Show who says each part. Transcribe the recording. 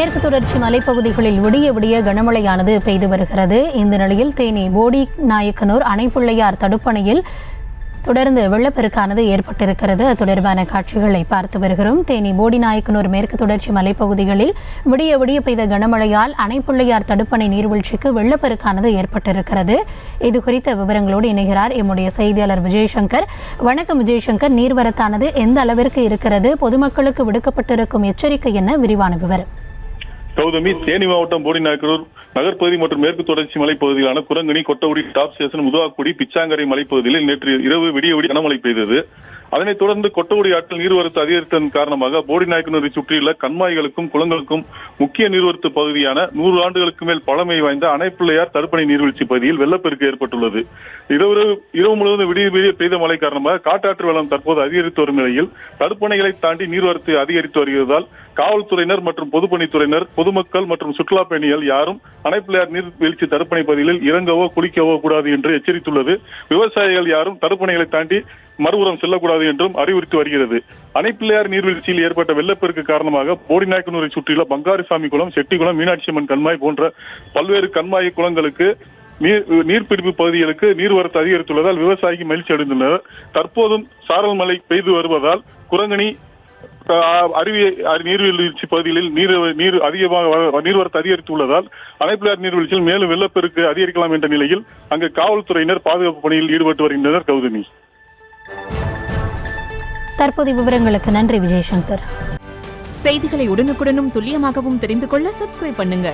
Speaker 1: மேற்கு தொடர்ச்சி மலைப்பகுதிகளில் விடிய விடிய கனமழையானது பெய்து வருகிறது. இந்த நிலையில் தேனி போடி நாயக்கனூர் அணைப்பிள்ளையார் தடுப்பணையில் தொடர்ந்து வெள்ளப்பெருக்கானது ஏற்பட்டிருக்கிறது. அது தொடர்பான காட்சிகளை பார்த்து வருகிறோம். தேனி போடி நாயக்கனூர் மேற்கு தொடர்ச்சி மலைப்பகுதிகளில் விடிய விடிய பெய்த கனமழையால் அணைப்பிள்ளையார் தடுப்பணை நீர்வீழ்ச்சிக்கு வெள்ளப்பெருக்கானது ஏற்பட்டிருக்கிறது. இது குறித்த விவரங்களோடு இணைகிறார் எம்முடைய செய்தியாளர் விஜயசங்கர். வணக்கம் விஜயசங்கர், நீர்வரத்தானது எந்த அளவிற்கு இருக்கிறது? பொதுமக்களுக்கு விடுக்கப்பட்டிருக்கும் எச்சரிக்கை என்ன? விரிவான விவரம்.
Speaker 2: கௌதமி, தேனி மாவட்டம் போடி நாயக்கனூர் நகர்ப்பகுதி மற்றும் மேற்கு தொடர்ச்சி மலைப்பகுதிகளான குரங்கணி, கொட்டகுடி, டாப் ஸ்டேஷன், முதுவாக்குடி, பிச்சாங்கரை மலைப்பகுதியில் நேற்று இரவு விடிய கனமழை பெய்தது. அதனைத் தொடர்ந்து கொட்டகுடி ஆற்றில் நீர்வரத்து அதிகரித்ததன் காரணமாக போடி நாயக்கனூரை சுற்றியுள்ள கண்மாய்களுக்கும் குளங்களுக்கும் முக்கிய நீர்வரத்து பகுதியான 100 ஆண்டுகளுக்கு மேல் பழமை வாய்ந்த அணைப்பிள்ளையார் தடுப்பணை நீர்வீழ்ச்சி பகுதியில் வெள்ளப்பெருக்கு ஏற்பட்டுள்ளது. இரவு முழுவதும் விடிய விடிய பெய்த மழை காரணமாக காட்டாற்று வெள்ளம் தற்போது அதிகரித்து வரும் நிலையில் தடுப்பணைகளை தாண்டி நீர்வரத்து அதிகரித்து வருவதால் காவல்துறையினர் மற்றும் பொதுப்பணித்துறையினர், பொதுமக்கள் மற்றும் சுற்றுலா பயணிகள் யாரும் அணைப்பிள்ளையார் நீர்வீழ்ச்சி தடுப்பணை பகுதியில் இறங்கவோ குளிக்கவோ கூடாது என்று எச்சரித்துள்ளது. விவசாயிகள் யாரும் தடுப்பணைகளை தாண்டி மறுபுறம் செல்லக்கூடாது என்றும் அறிவுறுத்தி வருகிறது. அணைப்பிள்ளையார் நீர்வீழ்ச்சியில் ஏற்பட்ட வெள்ளப்பெருக்கு காரணமாக போடி நாயக்கனூரை சுற்றியுள்ள பங்காரிசாமி குளம், செட்டிக்குளம், மீனாட்சி அம்மன் கண்மாய் போன்ற பல்வேறு கண்மாய் குளங்களுக்கு நீர்பிடிப்பு பகுதிகளுக்கு நீர்வரத்து அதிகரித்துள்ளதால் விவசாயிகள் மகிழ்ச்சி அடைந்துள்ளனர். தற்போதும் சாரல் மழை பெய்து வருவதால் குரங்கணி அருவி நீர்வீழ்ச்சி பகுதிகளில் நீர்வரத்து அதிகரித்துள்ளதால் அணைப்பிள்ளையார் நீர்வீழ்ச்சியில் மேலும் வெள்ளப்பெருக்கு அதிகரிக்கலாம் என்ற நிலையில் அங்கு காவல்துறையினர் பாதுகாப்பு பணியில் ஈடுபட்டு வருகின்றனர். கௌதமி,
Speaker 1: தற்போதைய விவரங்களுக்கு நன்றி விஜயசங்கர்.
Speaker 3: செய்திகளை உடனுக்குடனும் துல்லியமாகவும் தெரிந்து கொள்ள சப்ஸ்கிரைப் பண்ணுங்க.